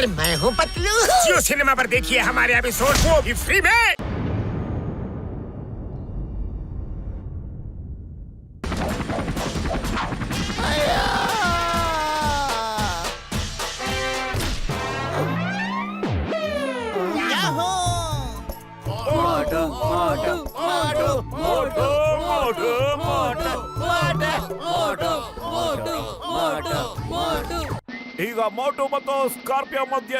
अरे मैं हूँ पतलू। जियो सिनेमा पर देखिए हमारे एपिसोड, वो भी फ्री में। ಈಗ ಮೋಟು ಮತ್ತು ಸ್ಕಾರ್ಪಿಯೋ ಮಧ್ಯೆ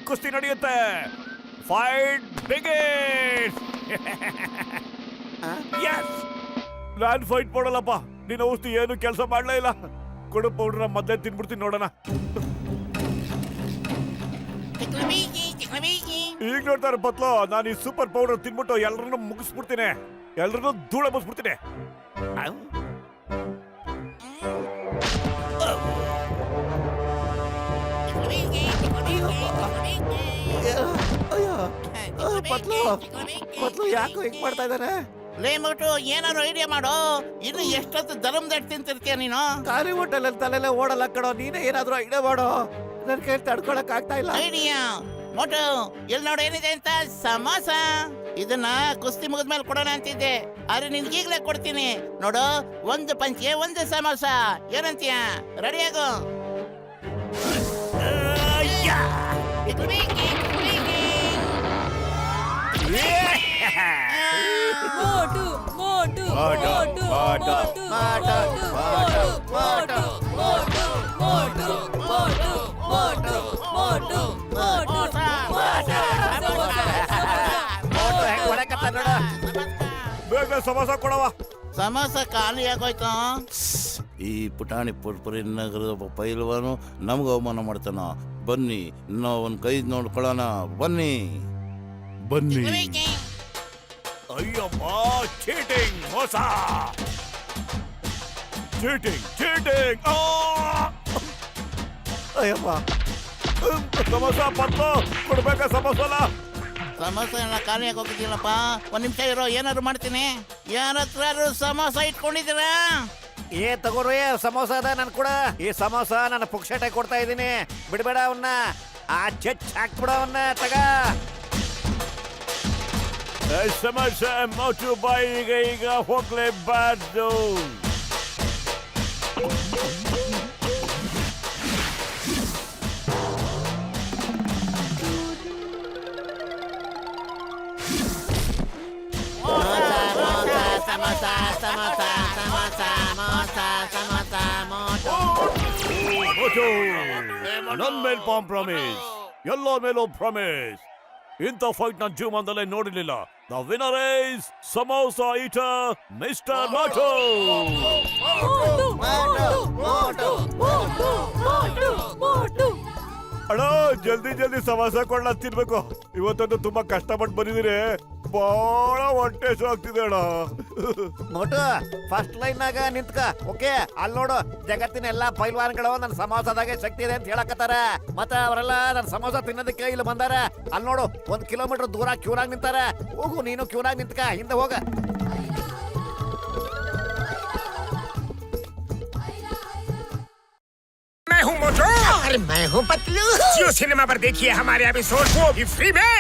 ಕುಸ್ತಿ ನಡೆಯುತ್ತೆ. Fight begins. ಯಸ್, ನಾನ್ ಫೈಟ್ ಮಾಡಲ್ಲಪ್ಪ. ನಿನ್ನ ಔಷಧಿ ಏನು ಕೆಲಸ ಮಾಡ್ಲೇ ಇಲ್ಲ. ಕೊಡು ಪೌಡ್ರ ಮೊದಲೇ ತಿನ್ಬಿಡ್ತೀನಿ, ನೋಡೋಣ. ಈಗ ನೋಡ್ತಾರೆ ಪತ್ಲು, ನಾನು ಈ ಸೂಪರ್ ಪೌಡರ್ ತಿನ್ಬಿಟ್ಟು ಎಲ್ಲರನ್ನು ಮುಗಿಸ್ಬಿಡ್ತೀನಿ, ಎಲ್ಲರನ್ನು ಧೂಳ ಮುಗಿಸ್ಬಿಡ್ತೀನಿ. ಪತ್ಲು ಯಾಕೋ ಹಿಂಗ್ ಮಾಡ್ತಾ ಇದ್ದಾನೆ? ಲೇ ಮೋಟು, ಏನಾರು ಐಡಿಯಾ ಮಾಡು. ಇನ್ನು ಎಷ್ಟೊತ್ತು ದರಂ ದಟ್ ತಿಂತಿರ್ತೀಯ ನೀನು? ಖಾಲಿ ಹೋಟೆಲಲ್ಲಿ ತಲೆಲೆ ಓಡಲ್ಲ ಕಣೋ. ನೀನೇ ಏನಾದ್ರು ಐಡಿಯಾ ಮಾಡು. ನನ್ ಕೈ ತಡ್ಕೊಳಕ್ ಆಗ್ತಾ ಇಲ್ಲ. ಐಡಿಯಾ ಮೋಟು, ಎಲ್ಲಿ ನೋಡು ಏನಿದೆ ಅಂತ. ಸಮೋಸ. ಇದನ್ನ ಕುಸ್ತಿ ಮುಗಿದ್ಮೇಲೆ ಕೊಡೋಣ ಅಂತಿದ್ದೆ, ಆದ್ರೆ ನಿನ್ಗೀಗ್ಲೇ ಕೊಡ್ತೀನಿ ನೋಡು. ಒಂದು ಪಂಚೆ ಒಂದು ಸಮೋಸ, ಏನಂತೀಯ? ರೆಡಿಯಾಗು. ಮೋಟು ಮೋಟು ಮೋಟು ಮೋಟು ಮೋಟು ಮೋಟು ಮೋಟು ಮೋಟು ಮೋಟು ಮೋಟು ಮೋಟು ಬೇಗ ಸಮೋಸ ಕೊಡವ. ಸಮೋಸ ಖಾಲಿ ಆಗೋಯ್ತು. ಈ ಪುಟಾಣಿ ಪುರ್ಪುರಿ ನಗರದ ಪೈಲ್ವಾನು ನಮ್ಗೆ ಅವಮಾನ ಮಾಡ್ತಾನ. ಬನ್ನಿ, ನಾವು ಒಂದು ಕೈ ನೋಡ್ಕೊಳ್ಳೋಣ. ಬನ್ನಿ ಬನ್ನಿ. ಅಯ್ಯಮ್ಮ, ಚೀಟಿಂಗ್, ಮೋಸ, ಚೀಟಿಂಗ್, ಚೀಟಿಂಗ್. ಅಯ್ಯಪ್ಪ, ಸಮೋಸ ಪತ್ಲು ಕೊಡ್ಬೇಕ? ಸಮೋಸಲ ಸಮೋಸ ಎಲ್ಲ ಖಾಲಿ ಆಗೋಗಿದ್ದೀನಪ್ಪ. ಒಂದ್ ನಿಮಿಷ ಇರೋ, ಏನಾದ್ರು ಮಾಡ್ತೀನಿ. ಯಾರತ್ರ ಸಮೋಸ ಇಟ್ಕೊಂಡಿದ್ದೀರಾ? ತಗೋರು, ಸಮೋಸ ಅದ ನನ್ ಕೂಡ. ಈ ಸಮೋಸ ನನ್ನ ಪುಕ್ಷಟೆ ಕೊಡ್ತಾ ಇದ್ದೀನಿ. ಬಿಡ್ಬೇಡ ಅವನ್ನ. ಆ ಚೆಚ್ ಹಾಕ್ಬಿಡ ಅವನ್ನ. ತಗ ಸಮೋಸ ಮೋಟು ಬಾಯಿಗೆ ಈಗ ಹೋಗ್ಲೇಬಾರ್ದು. ನನ್ ಮೇಲ್ ಪ್ರಾಮಿಸ್, ಎಲ್ಲೋ ಮೇಲೂ ಪ್ರಾಮಿಸ್. ಇಂಥ ಫೈಟ್ ನನ್ನ ಜೀವನದಲ್ಲೇ ನೋಡಿರ್ಲಿಲ್ಲ. The winner is samosa eater mister Motu. ಅಣ್ಣ, ಜಲ್ದಿ ಜಲ್ದಿ ಸಮೋಸ ಕೊಡ್ಲ ತಿನ್ಬೇಕು. ಇವತ್ತಂತೂ ತುಂಬಾ ಕಷ್ಟಪಟ್ಟು ಬಂದಿದ್ದೀರಿ. ಬಹಳ ಹೊಟ್ಟೆ ಆಗ್ತಿದೆ ಅಣ್ಣ. ಮೋಟು, ಫಸ್ಟ್ ಲೈನ್ ನಾಗ ನಿಂತ್ಕ. ಓಕೆ, ಅಲ್ಲಿ ನೋಡು, ಜಗತ್ತಿನ ಎಲ್ಲಾ ಪೈಲ್ವಾನ್ಗಳು ನನ್ನ ಸಮೋಸದಾಗೆ ಶಕ್ತಿ ಇದೆ ಅಂತ ಹೇಳಕತ್ತಾರ. ಮತ್ತ ಅವರೆಲ್ಲ ನನ್ನ ಸಮೋಸ ತಿನ್ನೋದಕ್ಕೆ ಇಲ್ಲಿ ಬಂದಾರ. ಅಲ್ಲಿ ನೋಡು, 1 ಕಿಲೋಮೀಟರ್ ದೂರ ಕ್ಯೂನಾಗ ನಿಂತಾರ. ಹೋಗು, ನೀನು ಕ್ಯೂನಾಗ ನಿಂತ್ಕ, ಹಿಂದೆ ಹೋಗ. मैं हूँ मोटू। अरे मैं हूँ पतलू। जियो सिनेमा पर देखिए हमारे एपिसोड, वो भी फ्री में।